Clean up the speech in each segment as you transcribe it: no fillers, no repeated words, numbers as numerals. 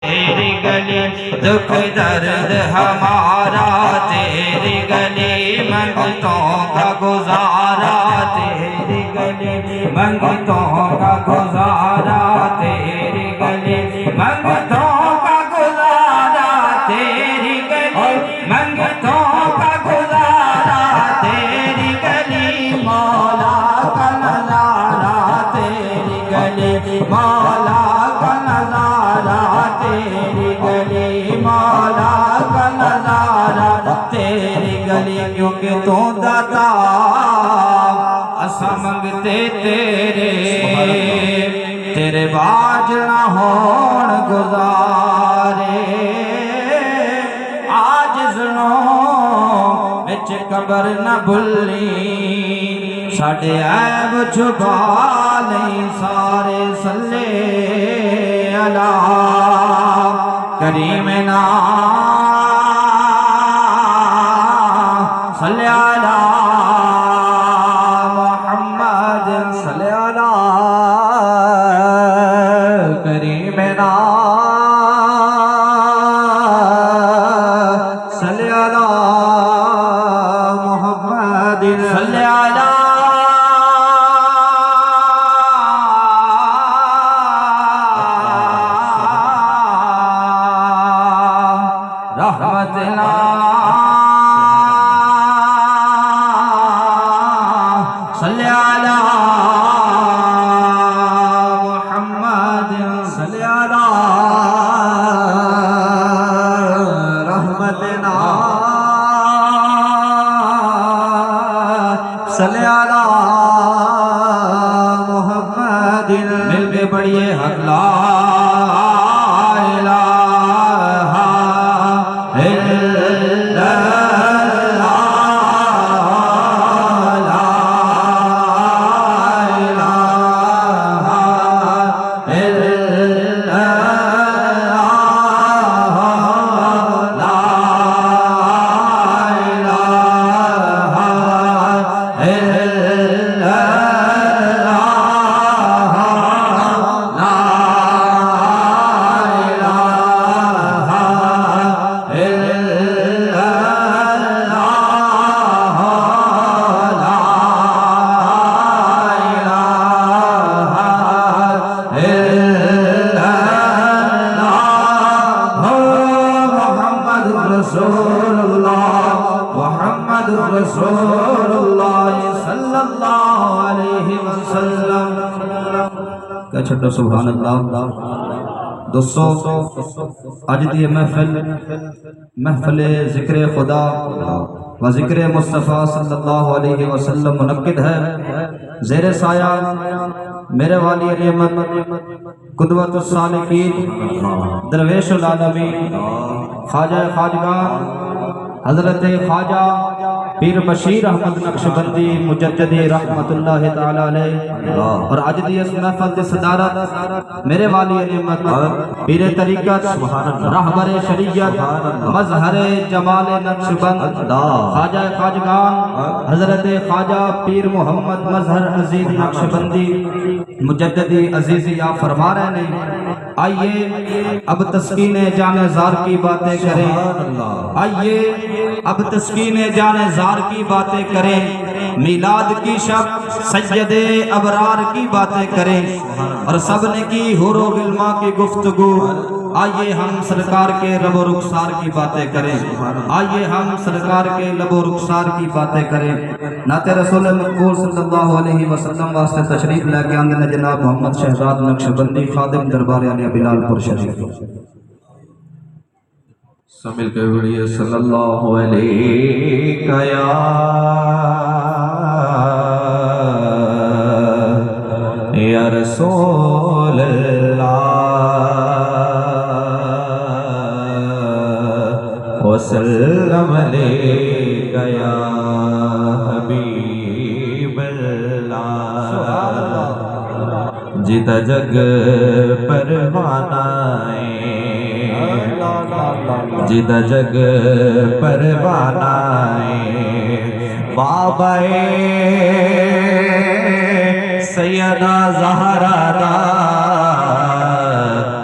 तेरी गली दुख दर्द हमारा, तेरी गली मंगतों का गुजारा, तेरी गली मंगतों का गुजारा, तेरी गली मंगतों का गुजारा, तेरी गली मंगतों का गुजारा, तेरी गली मौला का नजारा, तेरी गली मौला का नजारा, तेरी गली मौला का नजारा, तेरी गली क्योंकि तू दाता असा मंगते तेरे बाज ना होण गुजारे, आज सुनो विच कबर न भुल्ली, साडे ऐब छुपा नहीं सारे सल्ले अला करीम ना सल्ले अला मुहम्मद, सल्ले अला करीम ना सल्ले अला मुहम्मद, सल्ले अला रहमतना सल्ले अला मुहम्मद, सल्ले अला रहमतना सल्ले अला मुहम्मद। मिल के पढ़िए हक ला क्या छो सुभान अल्लाह। दोस्तों अज दी महफिल जिक्र खुदा व जिक्र मुस्तफ़ा सल्लल्लाहु अलैहि वसल्लम मुनक्किद है। ज़ेरे साया मेरे वाली रहमत कुदवतुस सालिकीन दरवेशुल आलमीन ख्वाजा खाजगान हज़रत ख्वाजा पीर बशीर अहमद नक्शबंदी मुजद्दिद रहमतुल्लाह तआला अलैह और आज दी इस महफिल दी सदारत मेरे वाली रहमत पीर तरीक़त रहबर शरीयत मज़हर जमाल नक्शबंद ख्वाजा खाजगान हज़रत ख्वाजा पीर मोहम्मद मज़हर अजीज नक्शबंदी मुजद्दिद अजीज़िया फरमा रहे हैं। आइए अब तस्कीन जाने ज़ार की बातें करें, आइए अब तस्कीन जाने ज़ार की बातें करें, मिलाद की शब सैयदे अबरार की बातें करें और सब ने की हुरो गिल्मा की गुफ्तगू। आइए हम सरकार के लबो रुखसार की बातें करें, आइए हम सरकार के लबो रुखसार की बातें करें। नाते रसूल मकबूल सल्लल्लाहु अलैहि वसल्लम वास्ते तशरीफ लेके आंदे ने जनाब मोहम्मद शहजाद नक्शबंदी खादिम दरबार आलिया बिलालपुर शरीफ। मिल के बड़िए सल्लल्लाहु अलैहि या रसूल वसल्लम अलैका या हबीब अल्लाह। जिता जग परवानाए, जिता जग परवानाए बाबाए सैयदा ज़हरा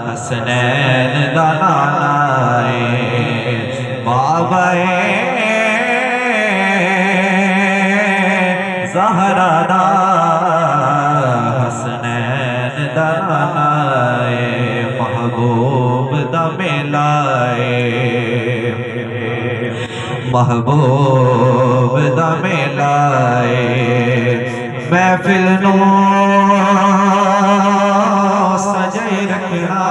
हसनैन दलाए बाबाए ज़हरा दा हसनैन दलाए महबूब दा मिलाए महबूब दा मिलाए महफिल नू सजाई रखना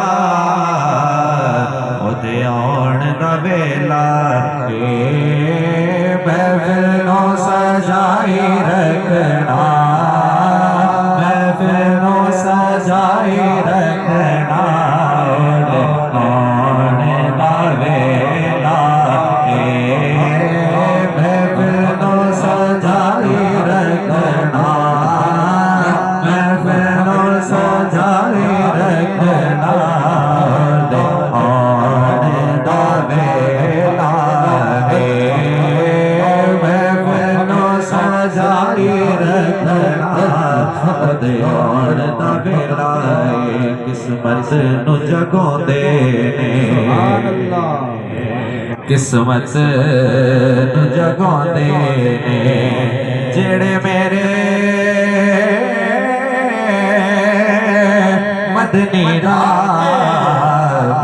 ओदे आउण दा वेला महफिल नू सजाई रखना महफिल नू सजाई रखना ओदे आउण दा वेला महफिल नू सजाई रखना महफिल नू सजाई रखना ओदे आउण दा वेला महफिल नू सजाई रखना ओदे आउण दा वेला किस्मत नू जगाउंदे ने किस्मत नू जगाउंदे ने जेड़े मेरे मदनी दा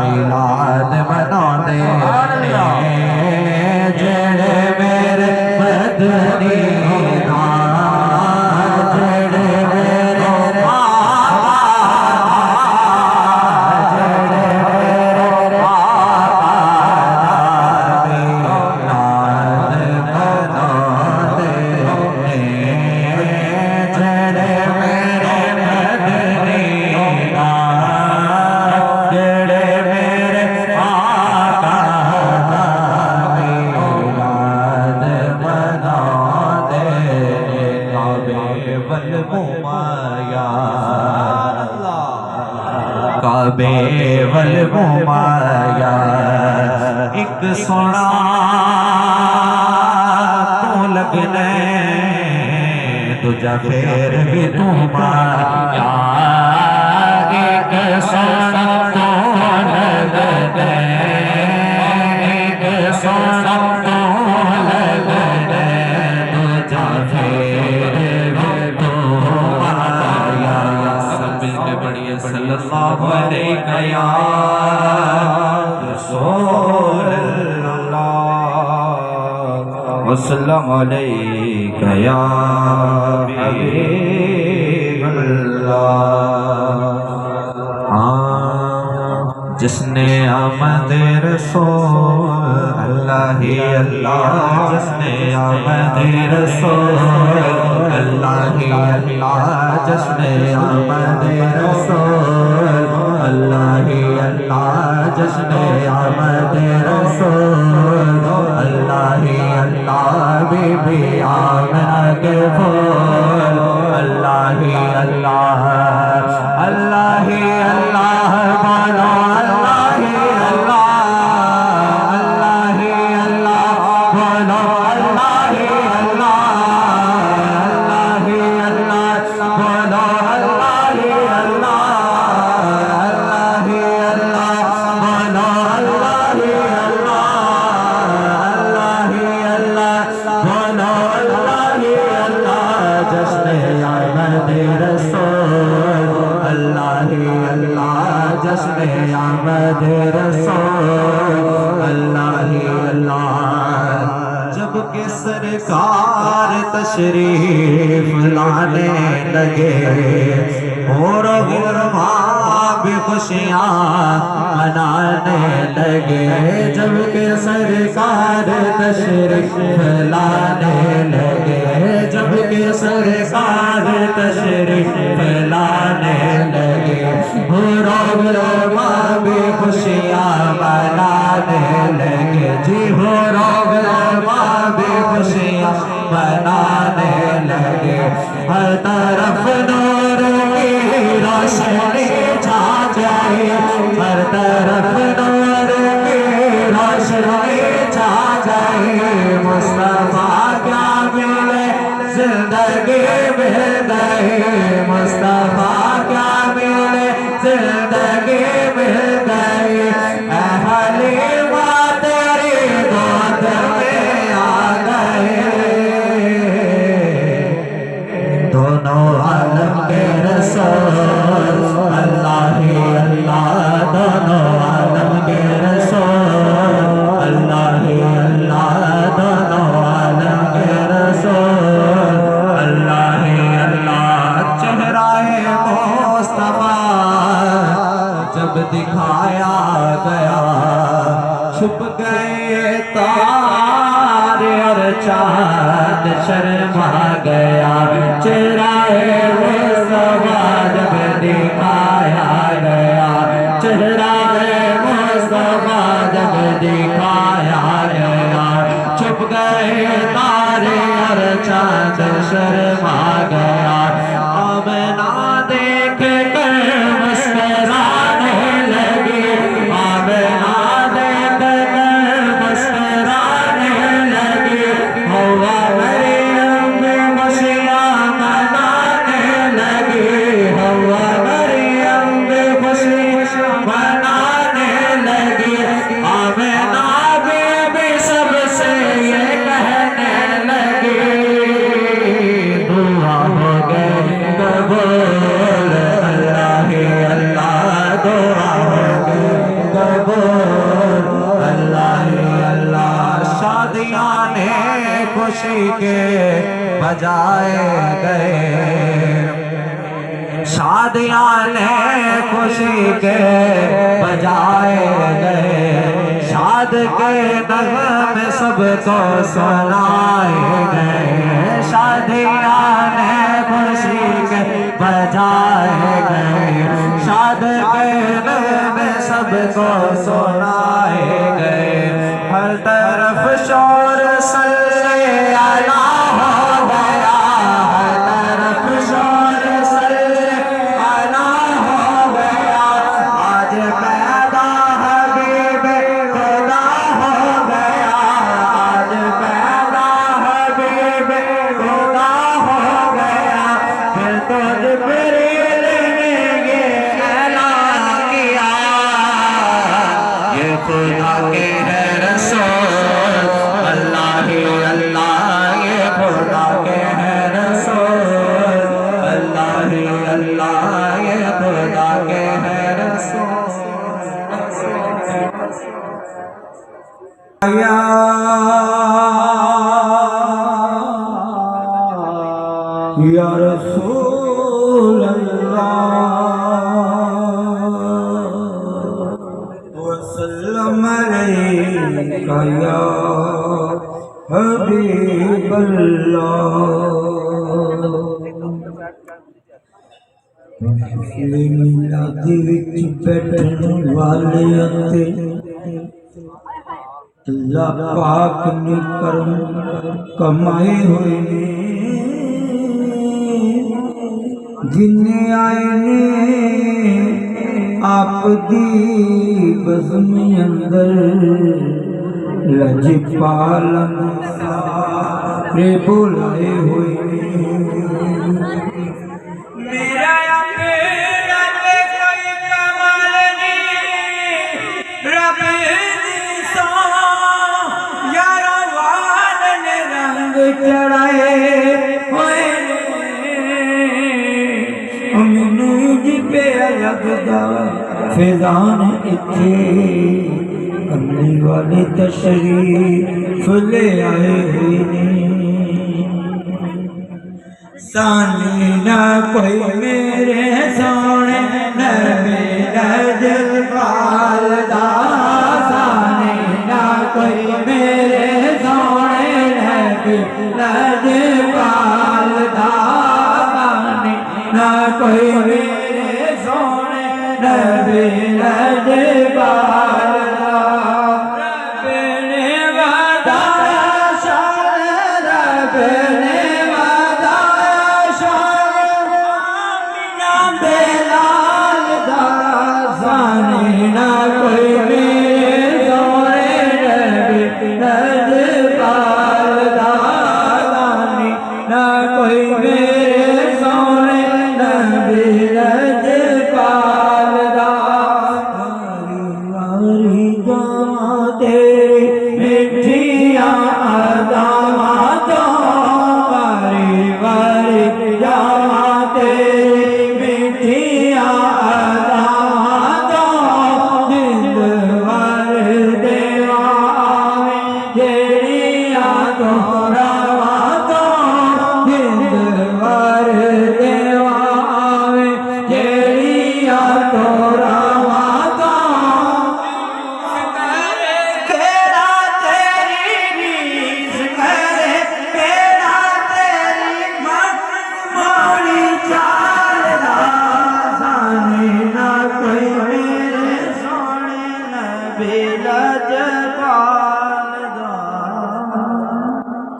मिलाद मनाउंदे ने जेड़े मेरे मदनी दा जेड़े मेरे काबे वल घुमाया एक सोना तू लगने तुझा फेर भी घुमाया एक सोना तू लगने एक सोना तू लगने तुझा फेर भी घुमाया सब मिलके बढ़िया सल्लल्लाहु अलैहि या रसूल अल्लाह वसल्लम अलैहि या हबीब अल्लाह जिसने आमद रसूल अल्लाह ही अल्लाह जिसने आमद रसूल अल्लाह ही अल्लाह जिसने आमद रसूल अल्लाह ही अल्लाह जिसने आमद रसूल अल्लाह ही अल्लाह बीबी आमना के फूल अल्लाह ही अल्लाह अल्लाह ही अल्लाह बोलो अल्लाह ही अल्लाह अल्लाह ही अल्लाह बोलो अल्लाह ही अल्लाह अल्लाह ही अल्लाह बोलो अल्लाह ही अल्लाह अल्लाह ही अल्लाह बोलो अल्लाह ही अल्लाह अल्लाह ही अल्लाह बोलो अल्लाह ही अल्लाह जश्न आमद रसूल अल्लाह ही अल्लाह जश्न आमद रसूल अल्लाह ही अल्लाह जब के सरकार तशरीफ लाने लगे और गुरमा भी खुशियाँ मनाने लगे जब के सरकार तशरीफ लाने लगे जब के सरकार तशरीफ लाने लगे और गुरमा भी खुशियाँ मनाने लगे जी हो गुरमा भी खुशियाँ मनाने लगे हर तरफ नूर की रोशनी छा जाए हर तरफ नूर की रोशनी छा जाए मुस्तफा क्या मिले जिंदगी मिल गई मुस्तफा क्या मिले जिंदगी मिल गई दोनों आलम के रसूल अल्लाह ही अल्लाह दोनों आलम के रसूल अल्लाह ही अल्लाह। चेहराए मुस्तफा जब दिखाया गया छुप गए तारे और चांद शर्मा गया। चेहराए मुस्तफा जब दिखाया गया चेहराए मुस्तफा जब दिखाया गया छुप गए तारे और चांद शर्मा गया। आमना देख कर मुस्कुराने लगी आमना देख कर मुस्कुराने लगी। हवा मरियम में खुशियाँ मनाने लगी हवा मरियम में खुशियाँ मनाने लगी। आमना भी सबसे ये कहने लगी दुआ हो गई कबूल अल्लाह ही अल्लाह दुआ हो गई कबूल अल्लाह ही अल्लाह। शादियाँ ने खुशी के बजाए गए शादियाँ ने खुशी के बजाए गए शाद के नग़मे सबको सुनाए गए। शादियाँ ने खुशी के बजाए गए शाद के नग़मे सबको सुनाए गए। हर तरफ शोर सल्ले अला हो गया हर तरफ शोर सल्ले अला हो गया। आज पैदा हबीब खुदा हो गया आज पैदा हबीब खुदा हो गया। फिर तो जिब्रील ने ये ऐलान किया ये खुदा के है रसूल अल्लाह ही अल्लाह ये खुदा के है रसूल अल्लाह ही अल्लाह ये खुदा के है रसूल। या रसूल वसल्लम अलैका या हबीब मिलाद विच बैठन वाले अते अल्लाह पाक ने करम कमाए हुए ने जिन्ने आए ने आप दी बज़्म अंदर लजपालन रे बुलाए हुए मेरा कोई कमाल नहीं रब रंग चढ़ाए हुए मैनू जी पे लगदा फैजान इत्थे कमली वाले तशरीफ ले आए हुए ने। सानी ना कोई मेरे सोने नबी लजपाल दा सानी ना कोई मेरे सोने नबी लजपाल दा सानी ना कोई मेरे सोने नबी लजपाल दा। रब ने वादाया शान रब ने वादाया शान आमिना बेलाल दा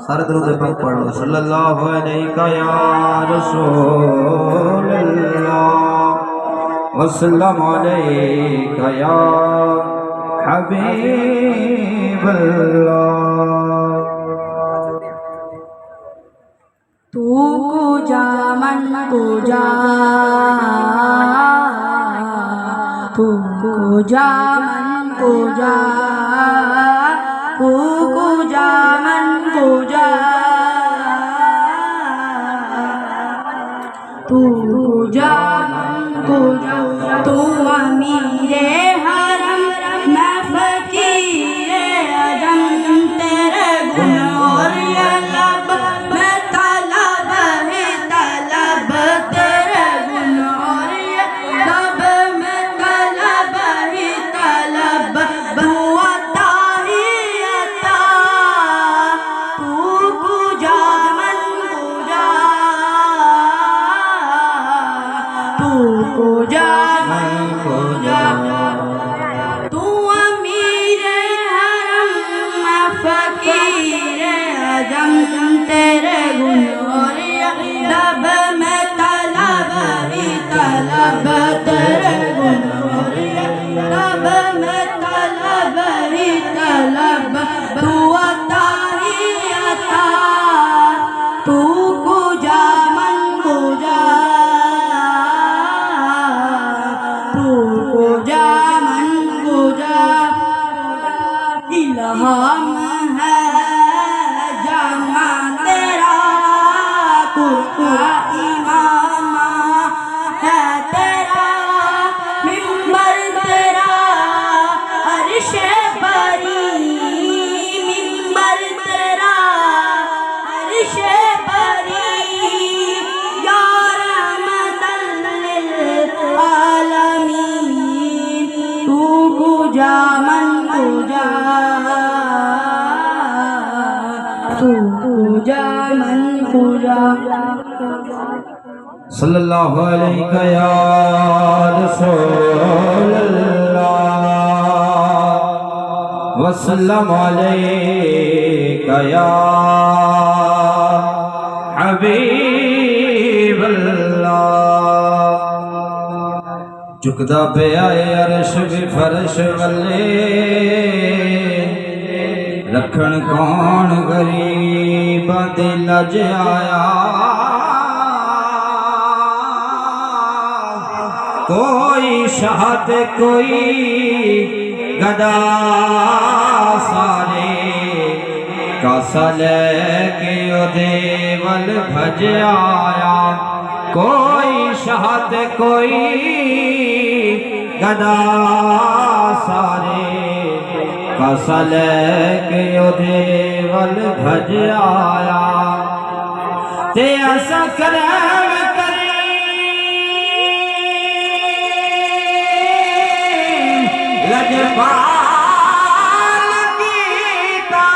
सारे दरूद पाक पढ़ो सल्लल्लाहु अलैका या रसूल अल्लाह वसल्लम अलैका या हबीब अल्लाह। तू कुजा मन कुजा, तू कुजा मन कुजा, तू कुजा मन कुजा, तू कुजा मन कुजा। तू अमीरे हरम मैं फकीरे अजम, तेरे गुण और लब मैं तलब है तलब, तेरे गुण और लब मैं तलब है तलब। तू अता ही अता, तू कुजा मन कुजा, तू कुजा मन कुजा। तू अमीर हरम मैं फकीर अजम, तेरे गुण और लब में तलब ही तलब, तेरे गुण और लब में तलब ही तलब। तू अता ही अता, तू कुजा मन कुजा, तू कुजा मन कुजा। इल्हाम है जामा तेरा, कुर्आन इमाम है तेरा, मिंबर तेरा अर्शे बरी, मिंबर तेरा अर्शे बरी। या रहमतल लिल आलमीन, तू कुजा मन कुजा, तू कुजा मन कुजा। सल्लल्लाहु अलैका या रसूल अल्लाह वसल्लम अलैका या हबीब अल्लाह। झुकदा पे आए अरश भी फर्श वल्ले, रखन कौन गरीबां दे लज आया। कोई शाहत कोई गदा, सारे कासा लेके ओदे वल भज आया। कोई शाहत कोई गदा, सारे कासा लेके ओदे वल भज आया। ते असा करम लजपाल कीता,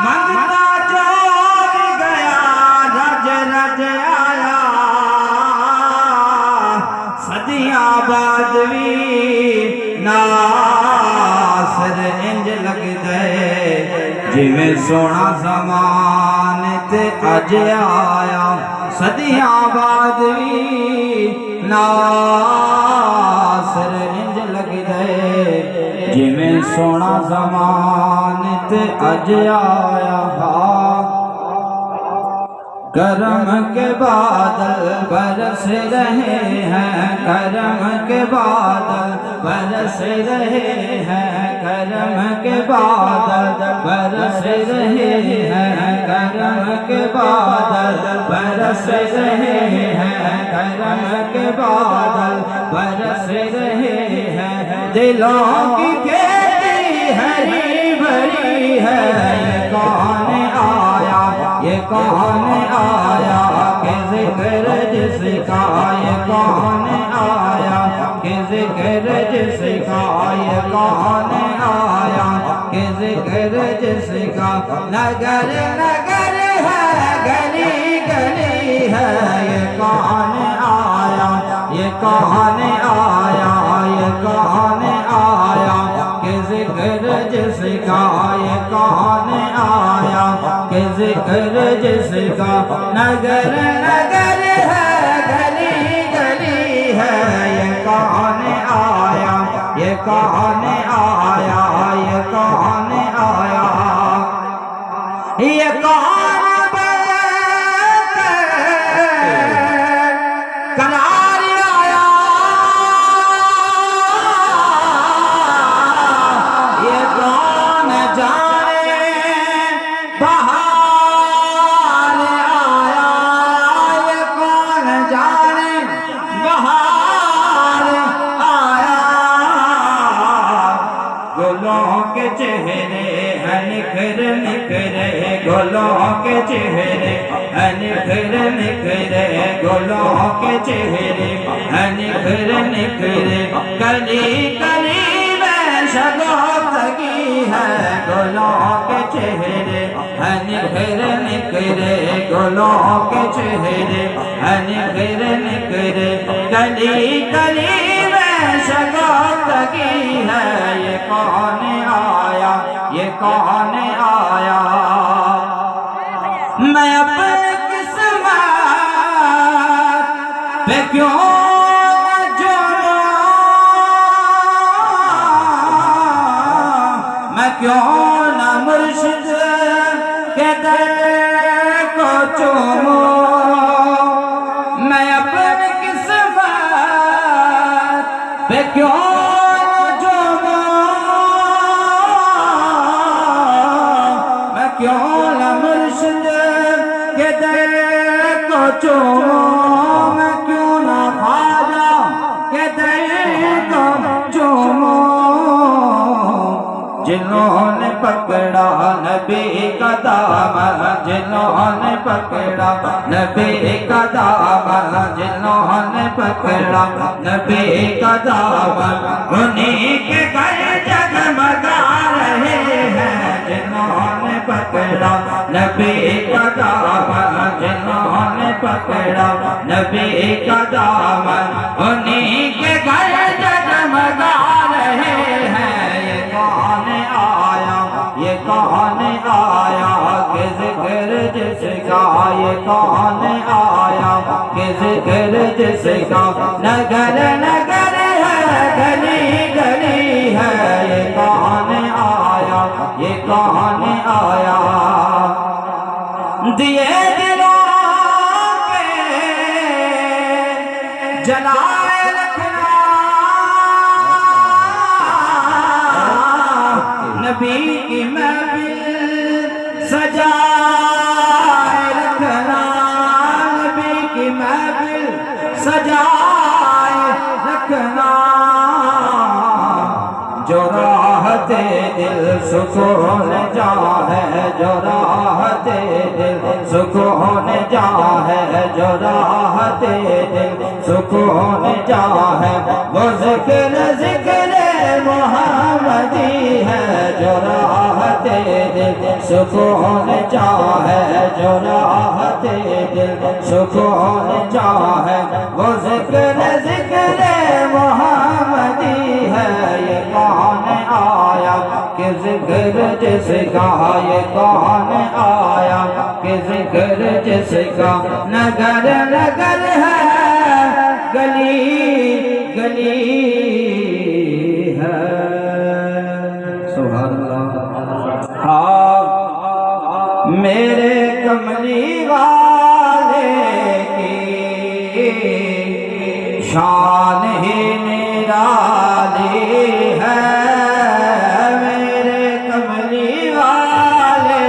मंगता जो गया रज रज आया। सदियां बाद भी नासर इंज लगदे, जिवें सोना ज़मान ते अज आया। सदियां बाद भी नासर इंज लगदे, जिवें सोना ज़मान ते अज आया। करम के बादल बरस रहे हैं, करम के बादल बरस रहे हैं, करम के बादल बरस रहे हैं, करम के बादल बरस रहे हैं, करम के बादल बरस रहे हैं। दिलों की खेती हरी भरी है, ये कौन आया, ये कौन आया कि जिक्र जिसका, ये कौन आया कि जिक्र जिसका, ये कौन आया कि जिक्र जिसका। नगर नगर है गली गली है, ये कौन आया, ये कौन आया, ये कौन आया। का नगर नगर है, गली गली है। ये कौन आया, ये कौन आया, ये कौन आया, ये कौन करार आया, ये कौन जाने बहार आया, ये कौन जाने बहार आया। गुलों के चेहरे हैं निखरे निखरे, गुलों के चेहरे हैं निखरे निखरे, गुलों के चेहरे हैं निखरे निखरे। कली कली में शगोफ्तगी है, गुलों के चेहरे हैं निखरे निखरे, गुलों के चेहरे हैं निखरे निखरे। कली कली में शगोफ्तगी है। ये कौन आया, ये कौन आया। मैं अपनी किस्मत पे क्यों जुड़ूं, मैं क्यों न मुर्शिद के दर को चूमूं। मैं अपनी किस्मत पे क्यों क्यों न मुर्शिद के दर को चूमूं, मैं क्यों न ख्वाजा के दर को चूमूं। जिन्होंने पकड़ा नबी का दामन, जिन्होंने पकड़ा नबी का दामन, जिन्होंने पकड़ा नबी का दामन, उन्हीं के घर जगमगा रहे हैं। जिन्होंने पकड़ा नबी का दामन, जिन्होंने पकड़ा नबी का दामन, उन्हीं के घर जगमगा रहे हैं। ये कौन आया, ये कौन आया, कि जिक्र जिसका, ये कौन आया, कि जिक्र जिसका नगर नगर है, गली गली है। ये कौन आया, ये कौन आया। दिए दिलों के जलाए रखना, नबी की महफिल सजाए रखना, नबी की महफिल सजाए रखना। जो राहते दिल सुकून जा है, जो राहते दिल सुकून जा है, जो राहते दिल सुकून जा है, वो जिक्र जिक्र मोहम्मदी है। जो राहते दिल सुकून जा है, जो राहते दिल सुकून जा है, वो जिक्र जिक्र मोहम्मदी है। ये कौन आया, कि जिक्र जिसका, ये कौन आया, कि जिक्र जिसका नगर नगर है, गली गली है। सुभान अल्लाह। मेरे कमली वाले की शान ही निराली है, मेरे कमली वाले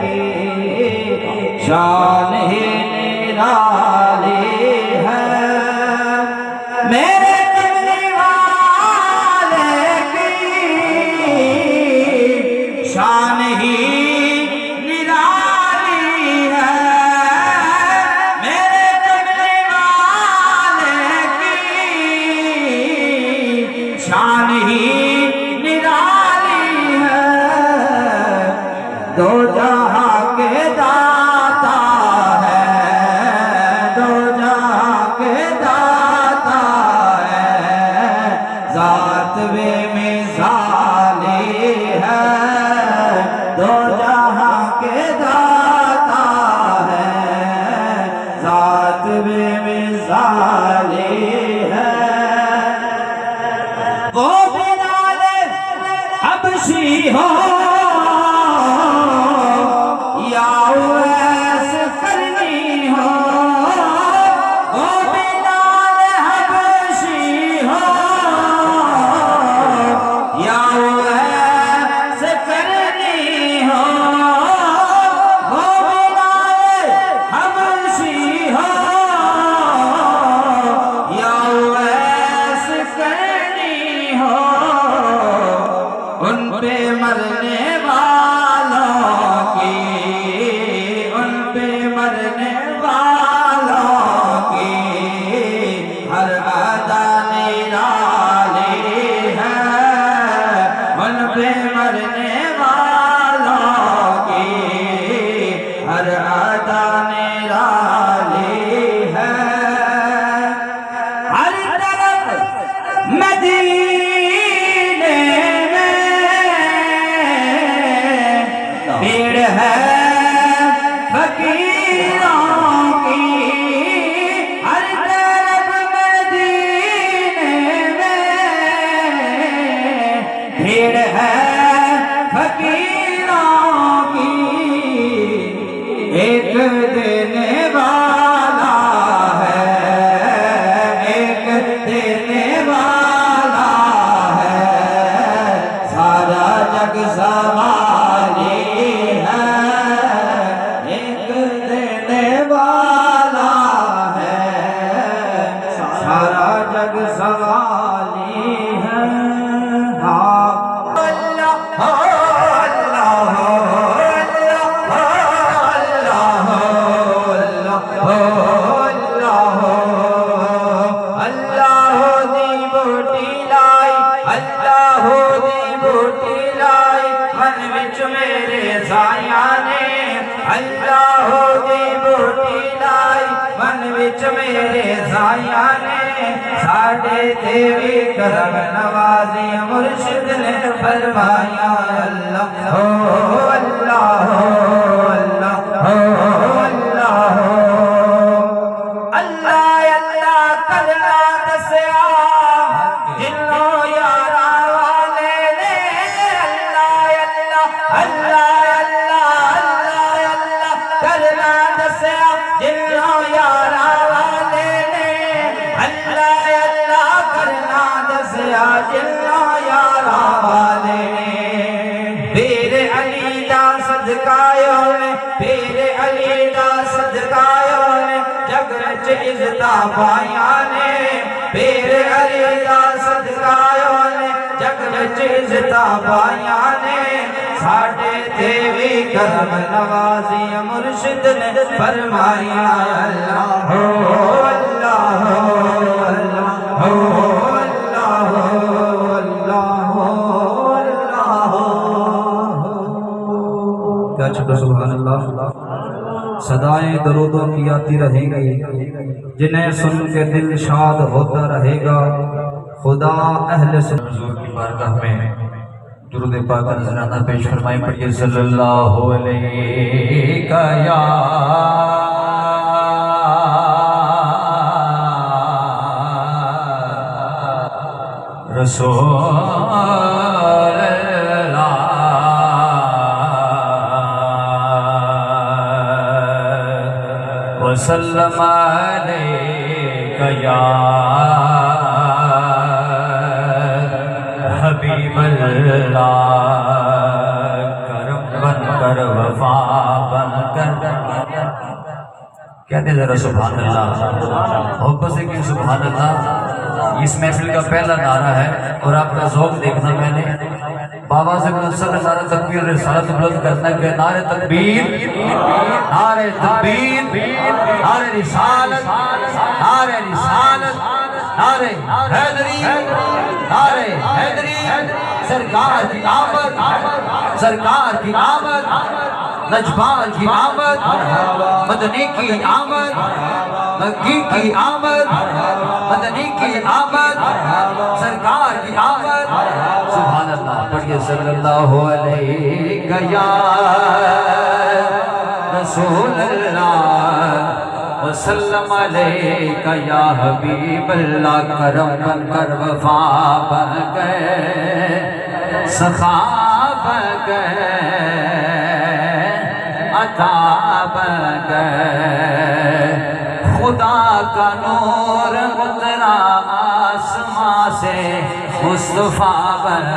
की शान ही निराली है। मेरे कमली वाले की शान ही शान ही निराली है। दो जहां के दाता है, दो जहां के दाता है, जात बेमिसाली है। दो जहां के दाता है, मरने वालों की, उन पे मरने वालों की हर अदा निराली है, उन पे मरने वालों की हर अदा निराली है। हर तरफ मदीने में भीड़ है फकीरों की, हर तरफ मदीने में भीड़ है फकीरों की। एक देने वाला है, एक देने वाला है, सारा जग सवाली है। एक देने वाला है, सारा जग सवाली है। हाँ अल्लाह मेरे साया ने, अल्लाह दी बूटी लाई मन विच मेरे साया ने, साडे देवी करम नवाजी मुर्शिद ने फरमाया अल्लाह हो अल्लाह हो अल्लाह हो अल्लाह हो अल्लाह अल्लाह करना दसया जिन्नो यारा वाले ने, अल्लाह अल्लाह करना दसया जिन्नो यारा वाले ने, अल्लाह अल्लाह करना दसया जिन्नो यारा वाले ने। पीर अली दा सदकायो ने, पीर अली दा सदकायो ने जग विच इज्जतां पाइयां ने, पीर अली दा सदकायो ने जग विच इज्जतां पाइयां ने। साडे देवी करम नवाजी मुर्शिद ने फरमाया अल्लाह हो अल्लाह हो अल्लाह हो अल्लाह हो अल्लाह हो अल्लाह हो। क्या छोटा सुभान अल्लाह। सदाएं दरूदों की आती रहेंगी, जिन्हें सुन के दिल शाद होता रहेगा। खुदा अहले हुजूर की बारगाह में दुरूद पाक का नजराना पेश फरमाएं। पढ़िए सल्लल्लाहु अलैहि या रसूल अल्लाह वसल्लम अलैका या हबीब अल्लाह। करम बन कर वफा बन कर कहते जरा सुभान अल्लाह। मोहब्बत से कि सुभान अल्लाह इस महफिल का पहला नारा है और आपका ज़ौक़ देखना। मैंने बाबा से मुनस्सर नारा तकबीर रिसालत बुलंद करना के नारे तकबीर, नारे तकबीर, नारे रिसालत, नारे रिसालत, नारे हैदरी, नारे हैदरी। सरकार की आमद, सरकार की आमद, नजबान की आमद, मदनी की आमद, मक्की की आमद, मदनी की आमद, सरकार की आमद। सुभान अल्लाह। पढ़िए सल्लल्लाहु अलैहि या रसूल अल्लाह वसल्लम अलैका या हबीब अल्लाह। करम बन कर वफा बन गए, सखा बन गए, अता बन गए। खुदा का नूर उतरा आसमां से मुस्तफा बन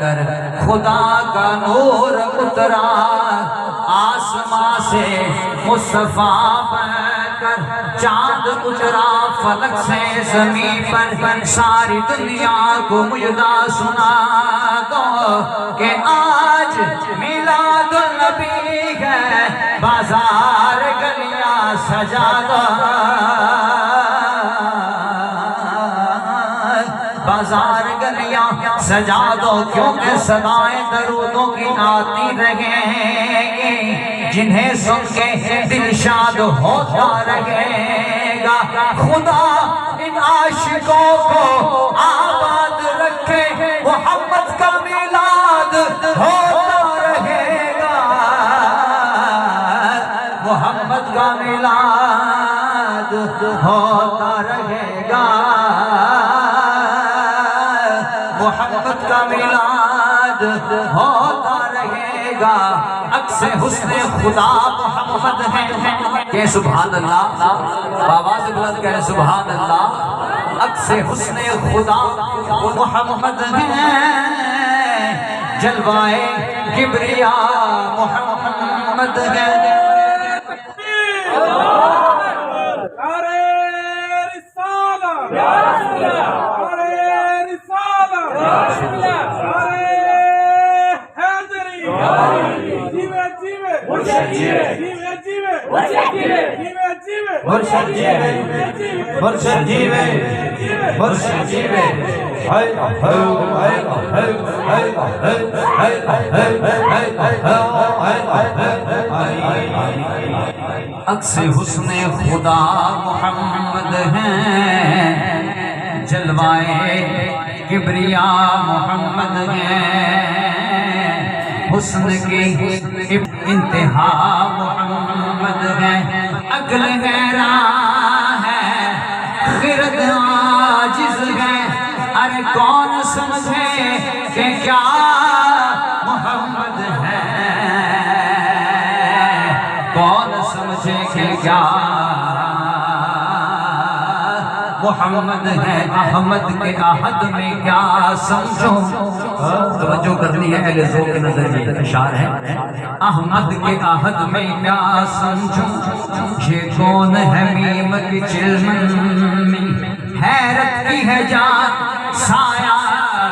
कर, खुदा का नूर उतरा आसमां से मुस्तफा बन चांद उतरा फलक से ज़मीं पर, सारी दुनिया को मुजदा सुना दो कि आज मिलादुल नबी है, बाजार गलियां सजा दो, बाजार गलियां सजा दो, क्योंकि सदाएं दरूदों की आती रहेंगी, जिन्हें सुन के दिल शाद होता रहेगा। खुदा इन आशिकों को आबाद रखे, मोहम्मद का मिलाद होता रहेगा, मोहम्मद का मिलाद होता रहेगा, मोहब्बत का मिलाद होता रहेगा। अक्से हुस्ने खुदा मोहम्मद है के सुभान अल्लाह, बाबा से बुलंद कहे सुभान अल्लाह। अक्से हुस्ने खुदा मोहम्मद है, जलवाए किबरिया मोहम्मद है। अक्से हुस्ने खुदा मोहम्मद हैं, जलवाए किबरिया मोहम्मद हैं, हुस्न की इंतहा मोहम्मद है, अक्ल गहरा है, खिरद आजिज है, अरे कौन समझे कि क्या मोहम्मद है, कौन समझे कि क्या मोहम्मद है। अहमद के आहद में क्या समझो, तवज्जो करनी है, अहले ज़ौक़ के नजर इशार है। अहमद के आहद में क्या समझो, ये कौन है मीम की चिलमन, हैरत की है जान, साया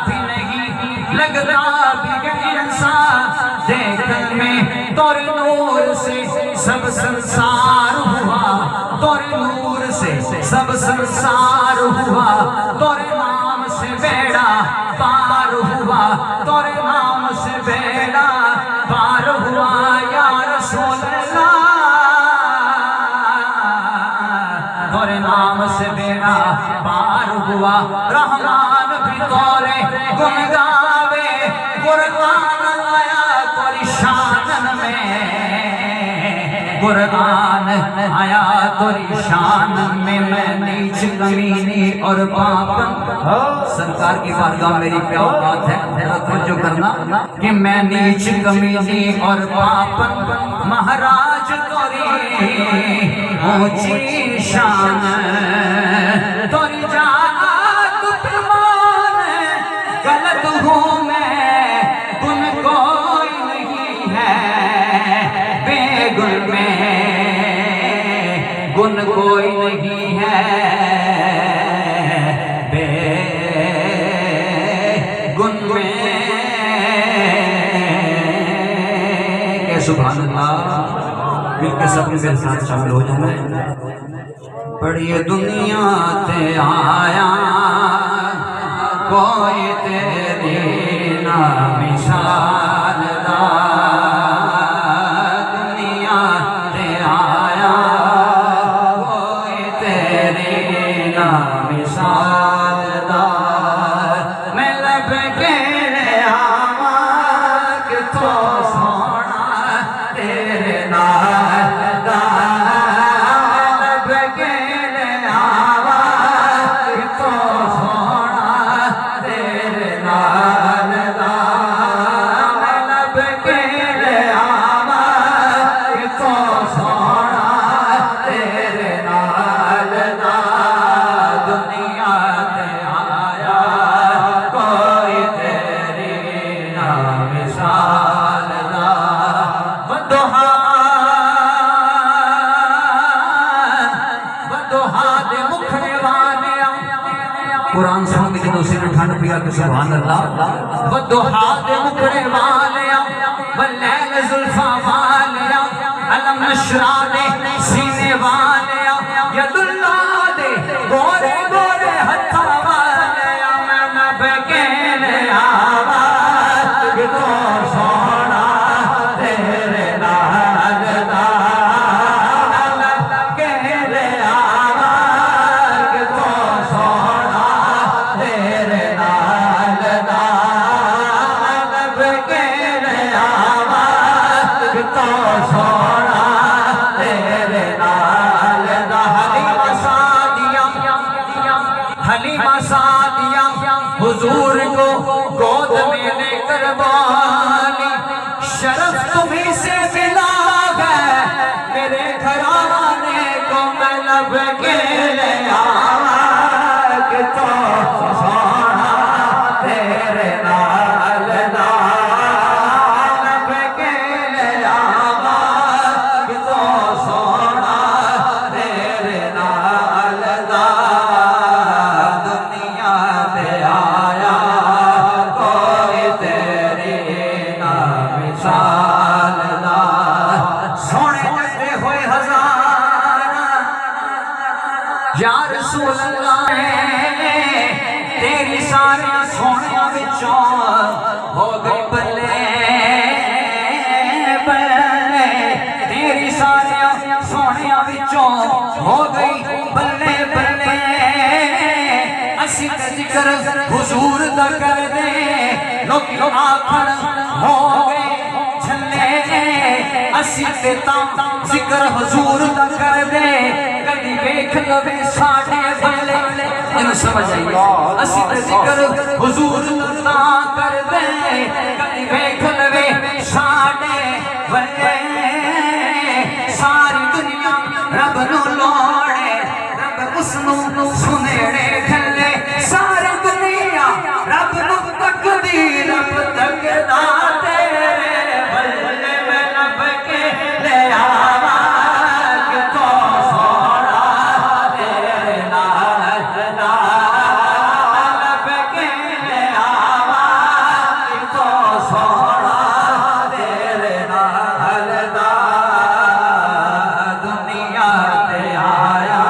भी नहीं लगता भी इंसान, देखने में तोर नूर से सब संसार हुआ, तोर नूर से सब संसार हुआ, तोरे नाम से बेड़ा पार हुआ, तोरे नाम से बेड़ा पार हुआ, या रसूल अल्लाह, तोरे नाम से बेड़ा पार हुआ। रहमान भी तोरे गुन गावे, कुर्बान आया तोरी शान में, कुर्बान आया तोरी शान में, मैं नीच कमीनी और पापन, सरकार की बारगाह मेरी क्या औकात है, तवज्जो करना कि मैं नीच कमीनी और पापन, महाराज तोरी ऊंची शान, तोरी जात पैमान, गलत हूँ मैं गुन कोई नहीं है, बेगुन में गुन कोई नहीं है, बेगुन में के सुभान अल्लाह। मिलके सब मेरे साथ शामिल हो जाना। बड़ी दुनिया ते आया कोई तेरी ना मिसाल दा, दुनिया ते आया कोई तेरी ना मिसाल दा, मैं लब के आवा किथों सोना तेरे नाल दा, लब के आवा किथों सोना तेरे नाल दा, मैं लब के आवा किथों सोना तेरे नाल दा, दुनिया ते आया कोई तेरी ना मिसाल दा, बदोहा दिया कि सुभान अल्लाह। वदुहा दे मुकड़े वालिया वलैल जुल्फा वालिया अलम नशरा दे सीने वालिया यदुल्ला दे गोरे गोरे हथा वालिया मैं नब कहने आवाज़ तो सोना तेरे नाल दा कहने आवाज़ तो सोना तेरे नाल दा नब कहने आवाज़ तो सोना तेरे नाल दा। हलीमा सादिया हुजूर को गोद में लेकर बाली शरफ तुम्हीं से मिला है मेरे घराने को मैं लब के ले आवा कि तो सोना तेरे नाल दा लब के ले आवा कि तो सोना तेरे नाल दा। या रसूल अल्लाह तेरी सारे सोनिया विचों हो गई बल्ले बल्ले तेरी सारे सोनिया विचों हो गई बल्ले बल्ले असी ते जिक्र हुजूर दा कर दे लोकी आखण हो गए छल्ले असी ते तां जिक्र हुजूर दा कर दे कदी वेख लवे साडे बल्ले इन समझ आई असी ते जिक्र हुजूर दा कर दे कदी वेख लवे साडे बल्ले सारी दुनिया रब नु लोड़े रब उसनु सुनेड़े खले सारी दुनिया रब नु तकदी रब तकदा तेरे बल्ले मैं लब के ले आवा कि तो सोना तेरे नाल दा लब के ले आवा कि तो सोना तेरे नाल दा। दुनिया ते आया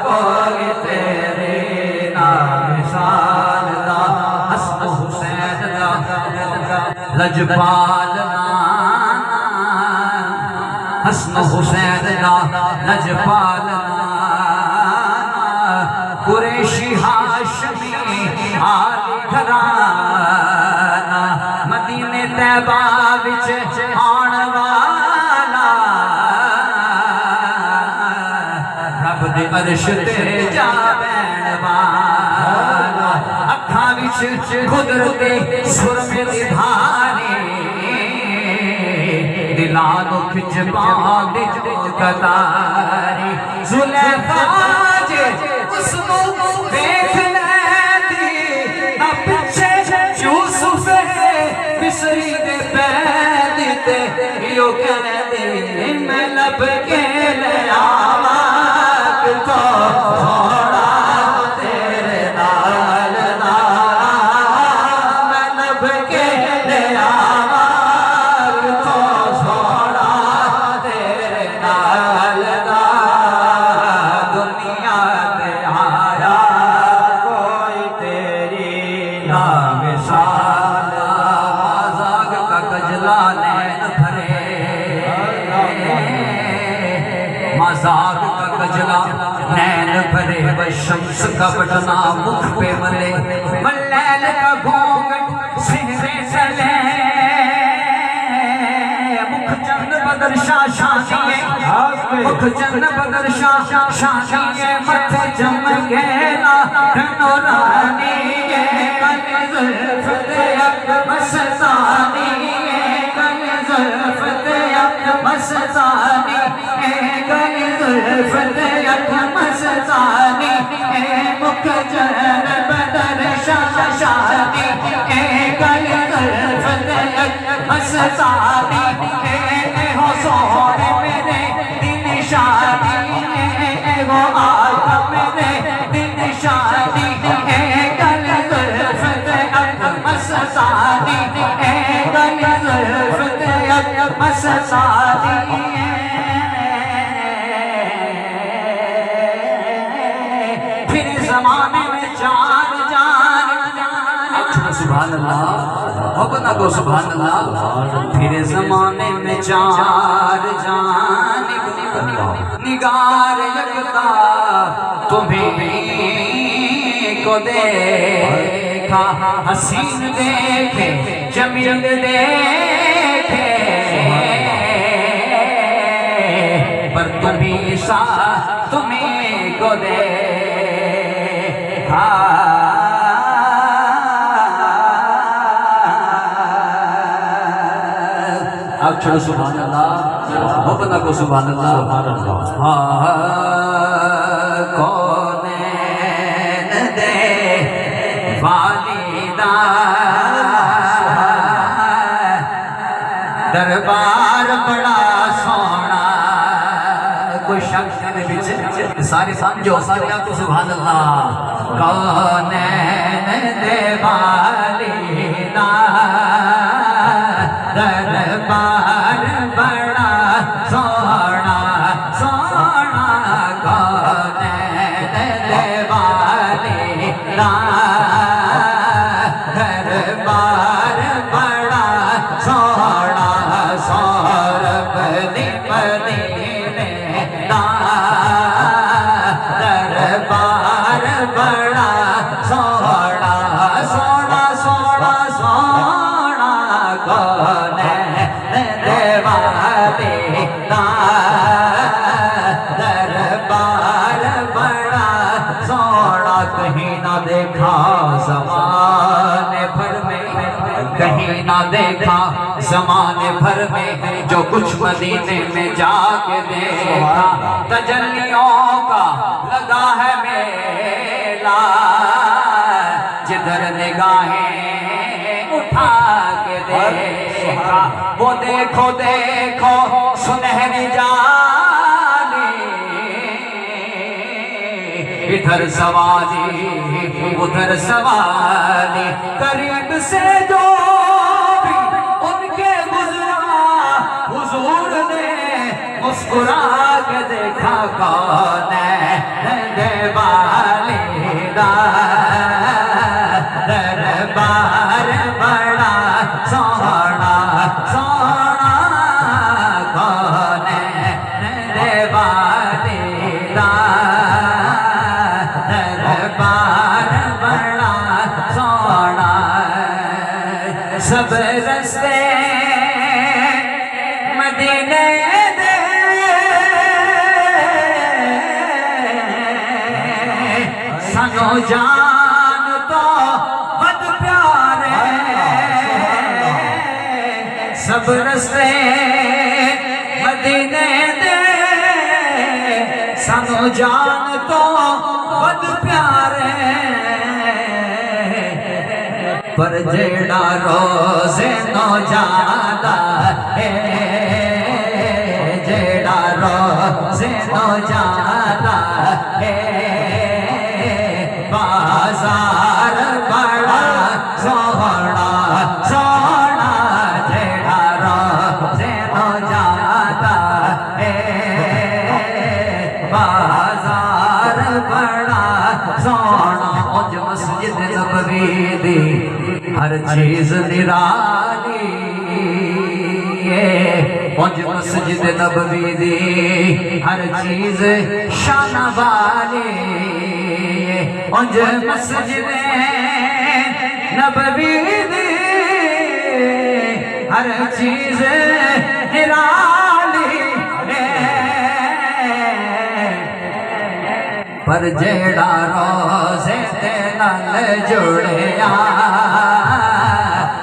कोई तेरे नाल मिसाल दा हसन हुसैन दा लजपाल हसन हुसैन दा लजपाल कुरैशी हाशमी आली घराना मदीने तैबा विच आण वाला रब दे अर्श ते जा बैण वाला अखां विच कुदरते सुरमे दी धारे दिलानो खिच पांदे कतारे जुलेखा जे उसनु देख लैंदी ना पिछे यूसुफ मिस्री दे पैर ते यो कहंदे मैं लब के ले आवा कि तो सोना तेरे नाल दा मैं लब के ले आवा कि तो सोना तेरे नाल दा। दुनिया ते आया कोई तेरी ना मिसाल जाग का कजला नैन भरे मजाक का कजला नैन भरे व शम्स का बटना मुख पे मले मल्लैल का घूंघट सिहरे चले मुख चंद बदर शाह शाही मुख चंद बदर शाह शाही मथे चमके ना नूरानी कल जुल्फ ते मस्तानी कल जुल्फ ते मस्तानी कल जुल्फ ते मस्तानी मुख चंद बदर शाह शाही कल जुल्फ ते मस्तानी हो सोने मेरे दिन शादी वो आज मेरे दिन शादी कल जुल्फ मस्तानी मस्तानी फिर जमाने में चार जान सुभान अल्लाह अपना को सुभान अल्लाह फिर जमाने में चार जान निगार लगता तुम्हें को देखा हसीन देखे जमील देखे पर तुम्हें सा तुम्हें को देखा अब चलो सुभान अल्लाह अपना को सुभान अल्लाह कौन दे वालिदा दरबार बड़ा सोना कोई शख्स ने बिच सारे समझो सारे आप तो सुभान अल्लाह कौन दे वालिदा दरबार बड़ा सोना सोना कौन दे वालिदा दरबार बड़ा सोना सौरभ मदीने दा दरबार बड़ा सोना सोना सोना सोना कौन दरबार बड़ा सोना कहीं ना देखा ज़माने भर में कहीं ना देखा ज़माने भर में जो कुछ मदीने में जाके देखा तजल्लियों का लगा है मेला जिधर निगाहें उठा के देखा वो देखो देखो सुनहरी जाली इधर सवाली उधर सवाली करीब से जो भी उनके गुजरा हुजूर ने मुस्कुरा के देखा कौन है वालिदा दरबार बड़ा सोना सोना कौन है वालिदा दरबार बड़ा सोना सब रस्ते मदीने दे सनो जान तो बद प्यारे सब रस्ते मदीने दे सनो जान तो बद प्यारे पर जेड़ा रोज़े नो जादा है जेड़ा रोज़े नो जादा है बाजार बड़ा सोहना सोना जेड़ा रोज़े नो जादा है बाजार बड़ा सोना उज मस्जिद नबवी दी हर चीज निराली उज मस्जिद नबवी दी हर चीज शान वाली उज मस्जिद नबवी दी हर चीज निराली पर जेड़ा रोज़े ते नाल जुड़िया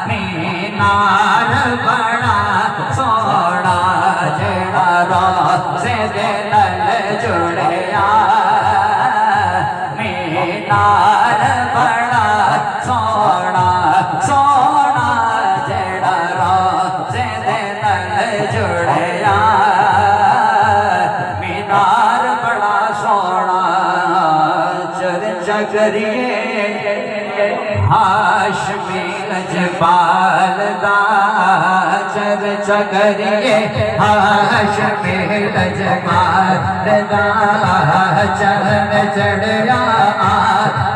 मीनार बड़ा सोना जेड़ा रोज़े ते नाल जुड़िया मीनार बड़ा सोना सोना जेड़ा रोज़े ते नाल जुड़िया मीनार बड़ा सोना चर्चा करिए हाशमी लजपाल दा चर्चा करिए हाशमी लजपाल दा चरण चढ़िया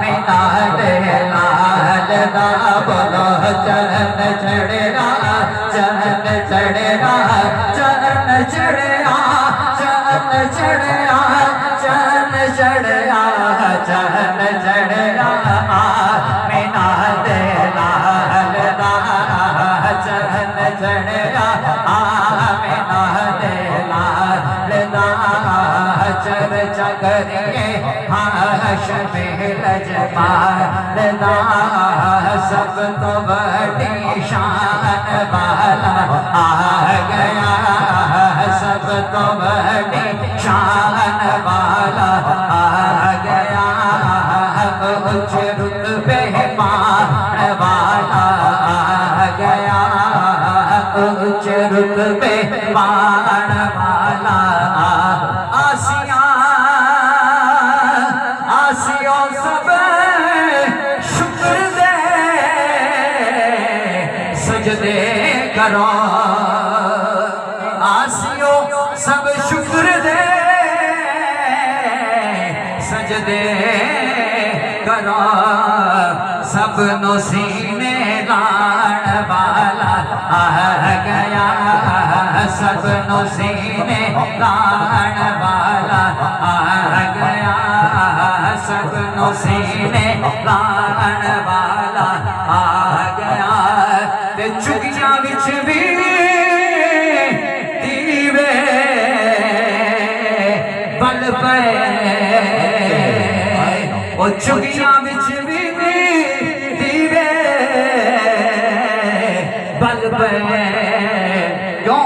मीना दे लाल दा बोलो चरण चढ़िया चरण चढ़िया चरण चढ़िया चरण चढ़िया चरण चढ़िया चरण चढ़िया मीना दे लाल दा चरण चढ़िया मीना दे लाल दा चर्चा करिए हाशमी लजपाल दा सब तो बड़ी शान वाला आ गया सब तो बड़ी शान वाला आ गया उच्च रुतबे पान वाला आ गया उच्च रुतबे पान वाला आसिया आसियों सब शुक्र दे सजदे करो आसियों सब शुक्र दे सजदे करो सब नो सीने लाण वाला आ गया सब नो सीने लाण वाला आ गया सब नो सीने लाण वाला आ गया ते चुगियां विच भी दीवे बल पे ओ चुगियां विच भी दीवे बल पे क्यों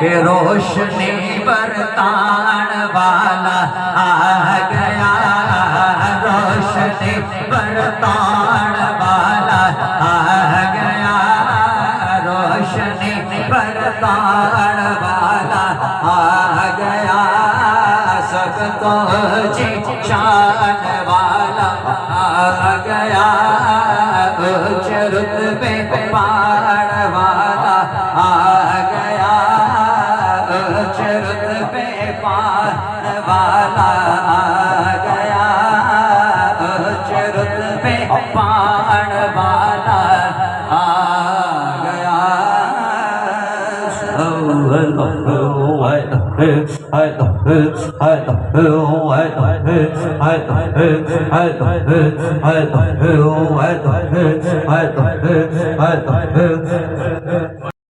के रोशनी बरतान वाला आ गया रोशनी बरतान वाला आ गया रोशनी बरतान वाला आ गया सब तो जी शान वाला आ गया उच्च रुतबे पान वाला आ गया उच्च रुतबे पान वाला आ गया उच्च रुतबे पान वाला आ गया